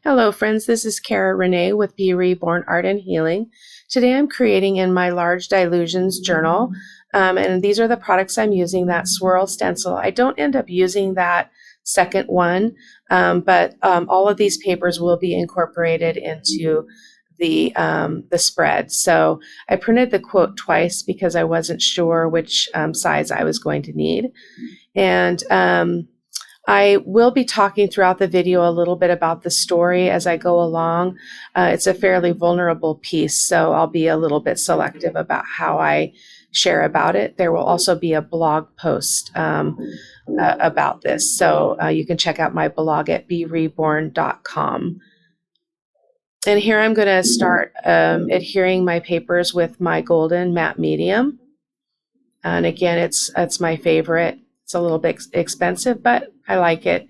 Hello friends, this is Cara-Renee with B.Reborn Art and Healing. Today I'm creating in my Large Dilutions journal, and these are the products I'm using, that swirl stencil. I don't end up using that second one, but all of these papers will be incorporated into the spread. So I printed the quote twice because I wasn't sure which size I was going to need. And I will be talking throughout the video a little bit about the story as I go along. It's a fairly vulnerable piece, so I'll be a little bit selective about how I share about it. There will also be a blog post about this, so you can check out my blog at B.Reborn.com. And here I'm going to start adhering my papers with my golden matte medium. And again, it's my favorite. It's a little bit expensive, but I like it.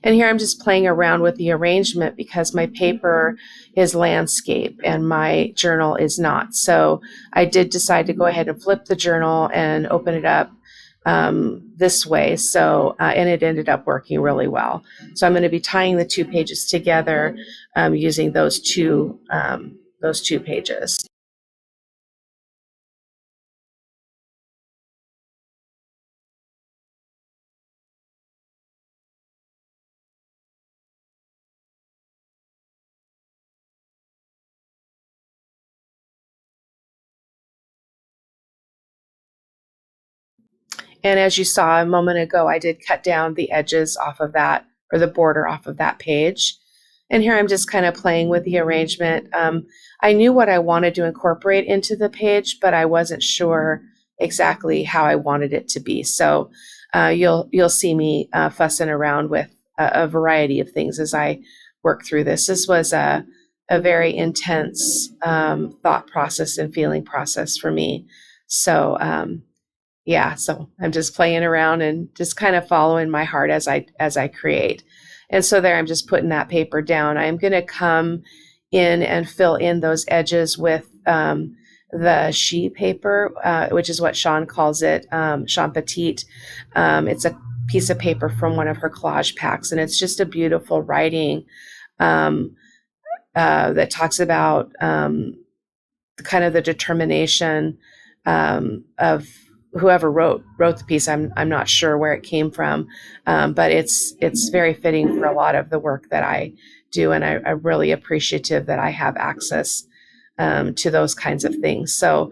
And here I'm just playing around with the arrangement because my paper is landscape and my journal is not. So I did decide to go ahead and flip the journal and open it up this way. So, and it ended up working really well. So I'm going to be tying the two pages together using those two pages. And as you saw a moment ago, I did cut down the edges off of that, or the border off of that page. And here I'm just kind of playing with the arrangement. I knew what I wanted to incorporate into the page, but I wasn't sure exactly how I wanted it to be. So you'll see me fussing around with a variety of things as I work through this. This was a very intense thought process and feeling process for me. So yeah, so I'm just playing around and just kind of following my heart as I create. And so there I'm just putting that paper down. I'm going to come in and fill in those edges with the She paper, which is what Sean calls it, Sean Petite. It's a piece of paper from one of her collage packs, and it's just a beautiful writing that talks about kind of the determination of whoever wrote the piece. I'm not sure where it came from, but it's very fitting for a lot of the work that I do, and I'm really appreciative that I have access to those kinds of things. So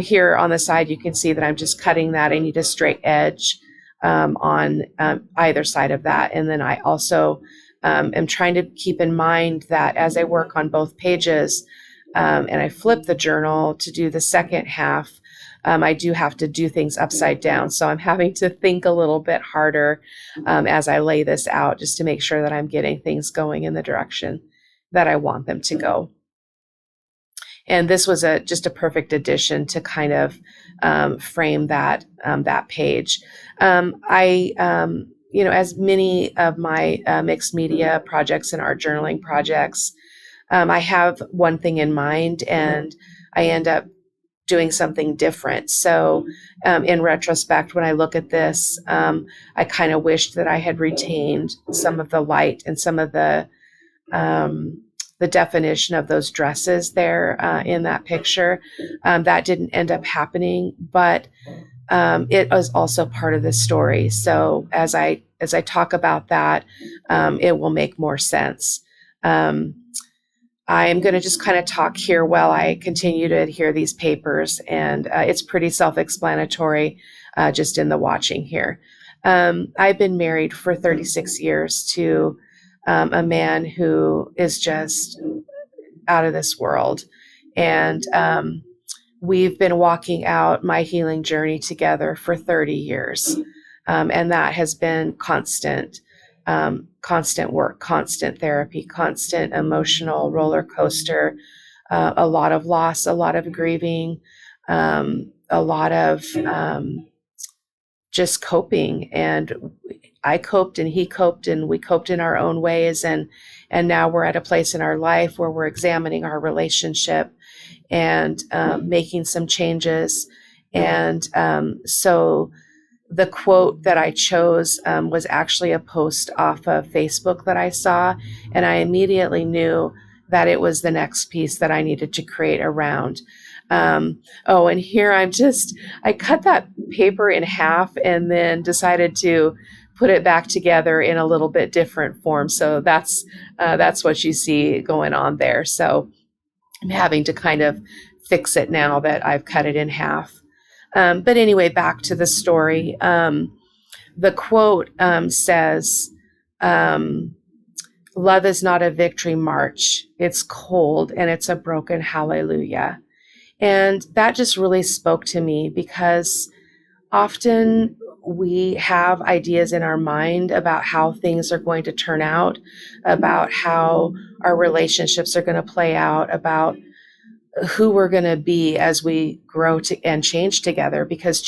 here on the side, you can see that I'm just cutting that. I need a straight edge on either side of that, and then I also am trying to keep in mind that as I work on both pages, and I flip the journal to do the second half, I do have to do things upside down. So I'm having to think a little bit harder as I lay this out, just to make sure that I'm getting things going in the direction that I want them to go. And this was just a perfect addition to kind of frame that page. As many of my mixed media projects and art journaling projects, I have one thing in mind, and I end up doing something different. So in retrospect, when I look at this, I kind of wished that I had retained some of the light and some of the definition of those dresses there in that picture. That didn't end up happening, but it was also part of the story. So as I talk about that, it will make more sense. I am going to just kind of talk here while I continue to adhere these papers, and it's pretty self-explanatory just in the watching here. I've been married for 36 years to a man who is just out of this world, and we've been walking out my healing journey together for 30 years, and that has been constant work, constant therapy, constant emotional roller coaster, a lot of loss, a lot of grieving, a lot of just coping. And I coped and he coped and we coped in our own ways. And now we're at a place in our life where we're examining our relationship and making some changes. And so the quote that I chose was actually a post off of Facebook that I saw, and I immediately knew that it was the next piece that I needed to create around. Oh, and here I cut that paper in half and then decided to put it back together in a little bit different form. So that's what you see going on there. So I'm having to kind of fix it now that I've cut it in half. But anyway, back to the story. The quote says, love is not a victory march. It's cold and it's a broken hallelujah. And that just really spoke to me, because often we have ideas in our mind about how things are going to turn out, about how our relationships are going to play out, about who we're going to be as we grow and change together, because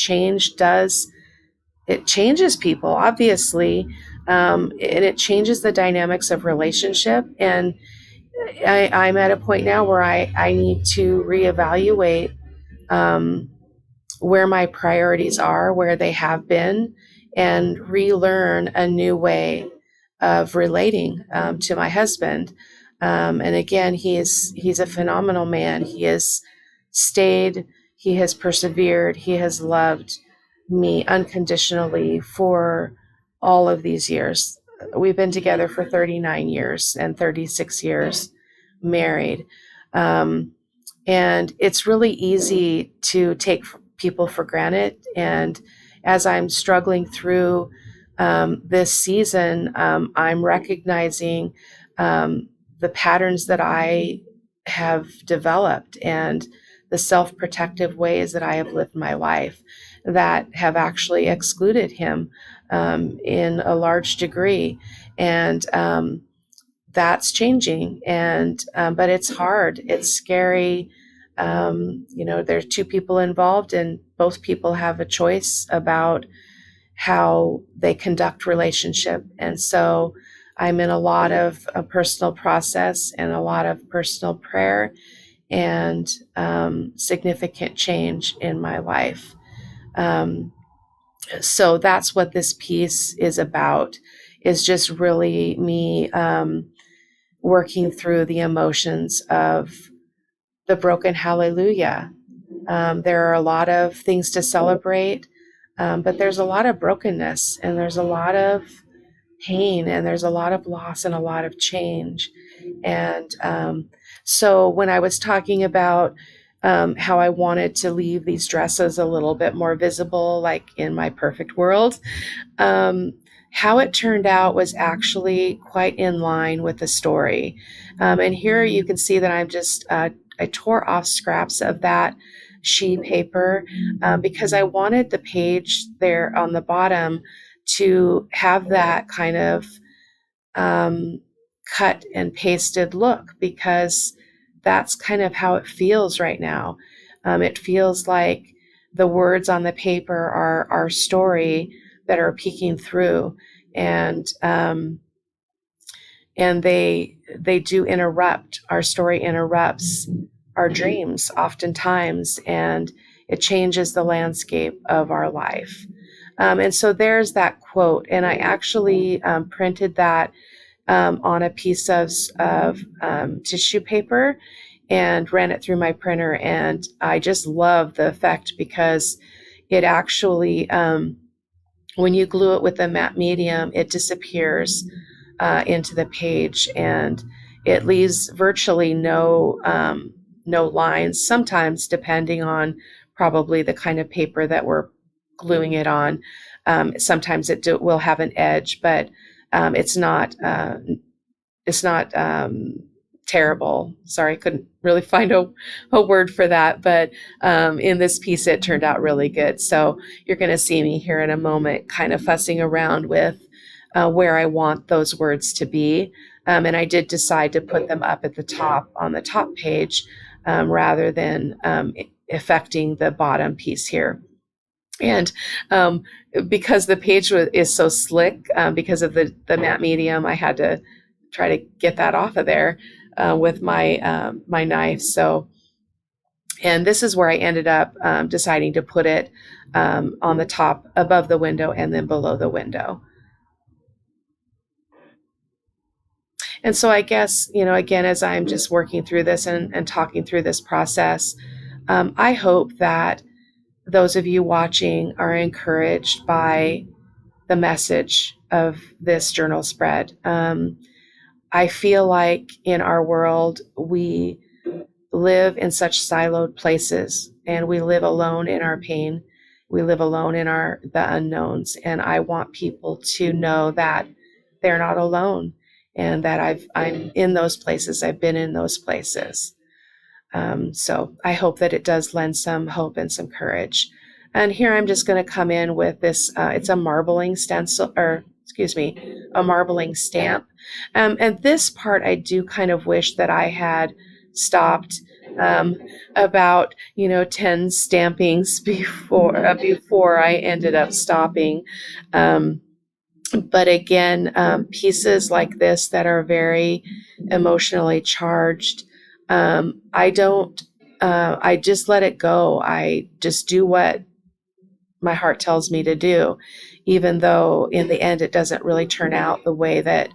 it changes people, obviously, and it changes the dynamics of relationship. And I'm at a point now where I need to reevaluate where my priorities are, where they have been, and relearn a new way of relating to my husband. And again, he's a phenomenal man. He has stayed, he has persevered, he has loved me unconditionally for all of these years. We've been together for 39 years and 36 years married. And it's really easy to take people for granted. And as I'm struggling through this season, I'm recognizing the patterns that I have developed and the self-protective ways that I have lived my life that have actually excluded him in a large degree. And that's changing. And but it's hard. It's scary. There's two people involved, and both people have a choice about how they conduct relationship. And so I'm in a lot of personal process and a lot of personal prayer and significant change in my life. So that's what this piece is about, is just really me working through the emotions of the broken hallelujah. There are a lot of things to celebrate, but there's a lot of brokenness, and there's a lot of pain, and there's a lot of loss and a lot of change. And so when I was talking about how I wanted to leave these dresses a little bit more visible, like in my perfect world, how it turned out was actually quite in line with the story. And here you can see that I tore off scraps of that sheet paper because I wanted the page there on the bottom to have that kind of cut and pasted look, because that's kind of how it feels right now. It feels like the words on the paper are our story that are peeking through, and they do interrupt. Our story interrupts our dreams oftentimes, and it changes the landscape of our life. And so there's that quote, and I actually printed that on a piece of tissue paper and ran it through my printer, and I just love the effect, because it actually, when you glue it with a matte medium, it disappears into the page, and it leaves virtually no lines, sometimes depending on probably the kind of paper that we're gluing it on. Sometimes it will have an edge, but it's not terrible. Sorry, couldn't really find a word for that, but in this piece it turned out really good. So you're going to see me here in a moment kind of fussing around with where I want those words to be. And I did decide to put them up at the top, on the top page, rather than affecting the bottom piece here. And because the page is so slick, because of the matte medium, I had to try to get that off of there with my knife. So And this is where I ended up deciding to put it on the top above the window and then below the window. And so I guess, again, as I'm just working through this and talking through this process, I hope that those of you watching are encouraged by the message of this journal spread. I feel like in our world, we live in such siloed places and we live alone in our pain. We live alone in the unknowns. And I want people to know that they're not alone and that I'm in those places. I've been in those places. So I hope that it does lend some hope and some courage. And here I'm just going to come in with this. It's a marbling stencil, or excuse me, a marbling stamp. And this part, I do kind of wish that I had stopped about 10 stampings before I ended up stopping. But again, pieces like this that are very emotionally charged, I don't. I just let it go. I just do what my heart tells me to do, even though in the end it doesn't really turn out the way that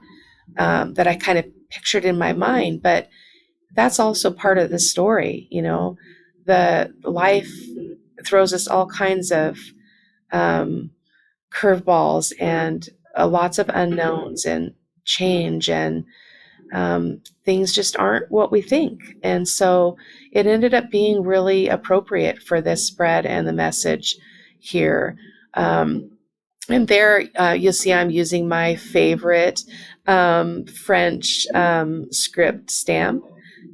that I kind of pictured in my mind. But that's also part of the story. The life throws us all kinds of curveballs and lots of unknowns and change, and things just aren't what we think. And so it ended up being really appropriate for this spread and the message here. And there you'll see I'm using my favorite French script stamp.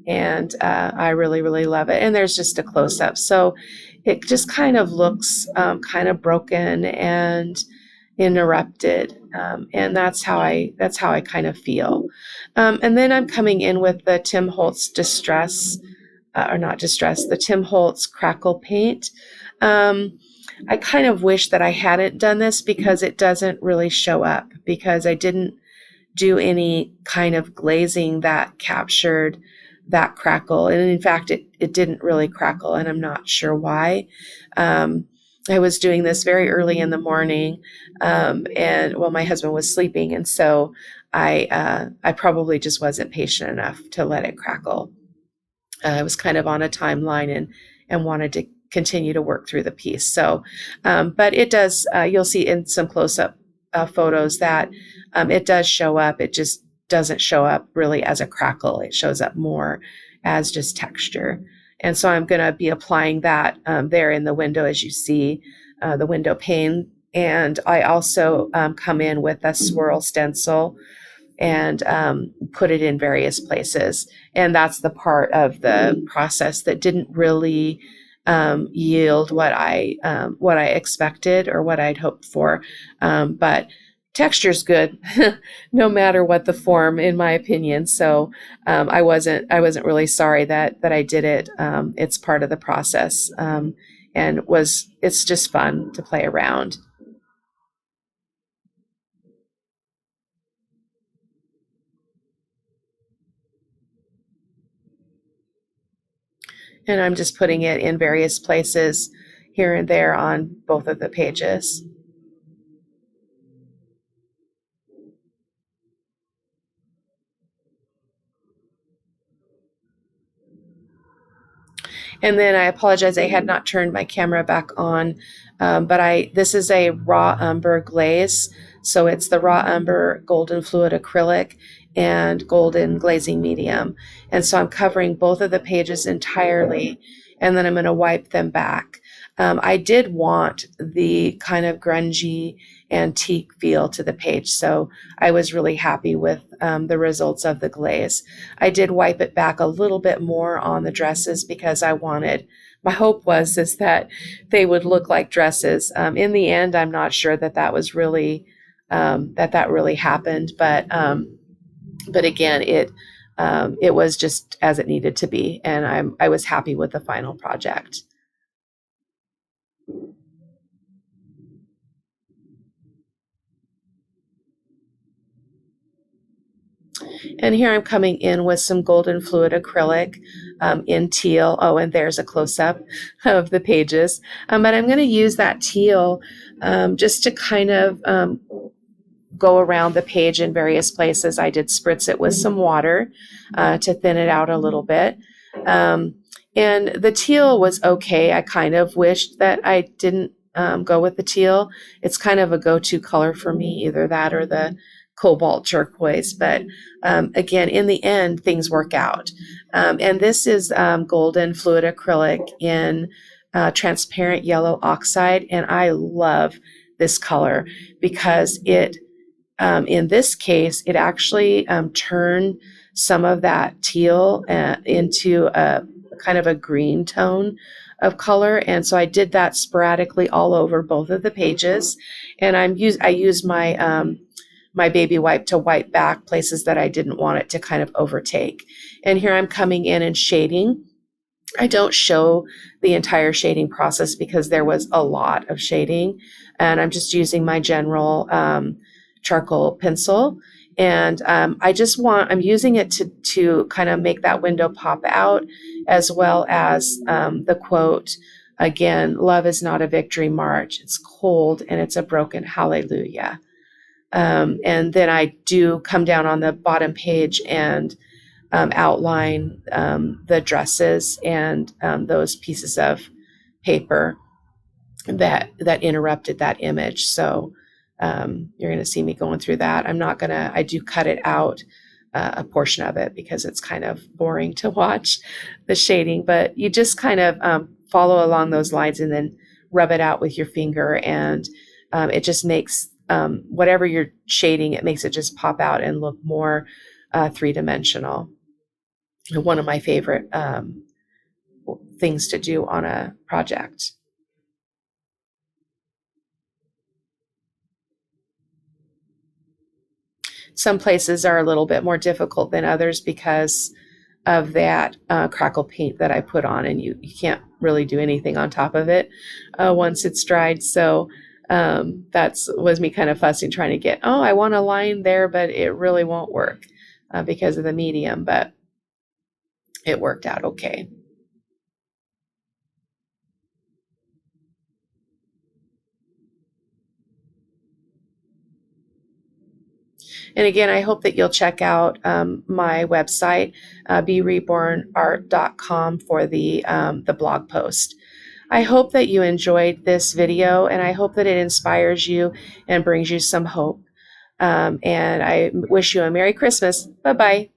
And I really, really love it. And there's just a close up. So it just kind of looks kind of broken and interrupted. And that's how I kind of feel. And then I'm coming in with the Tim Holtz Distress, or not Distress, the Tim Holtz Crackle paint. I kind of wish that I hadn't done this because it doesn't really show up, because I didn't do any kind of glazing that captured that crackle. And in fact, it didn't really crackle, and I'm not sure why. I was doing this very early in the morning, and my husband was sleeping, and so I probably just wasn't patient enough to let it crackle. I was kind of on a timeline and wanted to continue to work through the piece. So, but it does. You'll see in some close-up photos that it does show up. It just doesn't show up really as a crackle. It shows up more as just texture. And so I'm going to be applying that there in the window, as you see, the window pane. And I also come in with a swirl stencil and put it in various places. And that's the part of the process that didn't really yield what I expected or what I'd hoped for. But texture's good, no matter what the form, in my opinion. So I wasn't really sorry that I did it. It's part of the process, and it's just fun to play around. And I'm just putting it in various places here and there on both of the pages. And then I apologize, I had not turned my camera back on, but this is a raw umber glaze. So it's the raw umber golden fluid acrylic and golden glazing medium. And so I'm covering both of the pages entirely, and then I'm going to wipe them back. I did want the kind of grungy antique feel to the page, so I was really happy with the results of the glaze. I did wipe it back a little bit more on the dresses because my hope was is that they would look like dresses. In the end, I'm not sure that was really that really happened, but again, it was just as it needed to be, and I was happy with the final project. And here I'm coming in with some golden fluid acrylic in teal. Oh, and there's a close-up of the pages. But I'm going to use that teal just to kind of go around the page in various places. I did spritz it with some water to thin it out a little bit. And the teal was okay. I kind of wished that I didn't go with the teal. It's kind of a go-to color for me, either that or the cobalt turquoise. But again, in the end, things work out. And this is golden fluid acrylic in transparent yellow oxide. And I love this color because it, in this case, it actually turned some of that teal into a kind of a green tone of color. And so I did that sporadically all over both of the pages. And I used my my baby wipe to wipe back places that I didn't want it to kind of overtake. And here I'm coming in and shading. I don't show the entire shading process because there was a lot of shading. And I'm just using my general charcoal pencil. And I'm using it to kind of make that window pop out, as well as the quote, again, love is not a victory march. It's cold and it's a broken hallelujah. And then I do come down on the bottom page and outline the dresses and those pieces of paper that interrupted that image. So you're going to see me going through that. I do cut it out, a portion of it, because it's kind of boring to watch the shading, but you just kind of follow along those lines and then rub it out with your finger. And it just makes whatever you're shading, it makes it just pop out and look more three-dimensional. One of my favorite things to do on a project. Some places are a little bit more difficult than others because of that crackle paint that I put on, and you can't really do anything on top of it once it's dried. So that was me kind of fussing, trying to get, I want a line there, but it really won't work because of the medium, but it worked out okay. And again, I hope that you'll check out my website, B.Rebornart.com, for the blog post. I hope that you enjoyed this video, and I hope that it inspires you and brings you some hope. And I wish you a Merry Christmas. Bye-bye.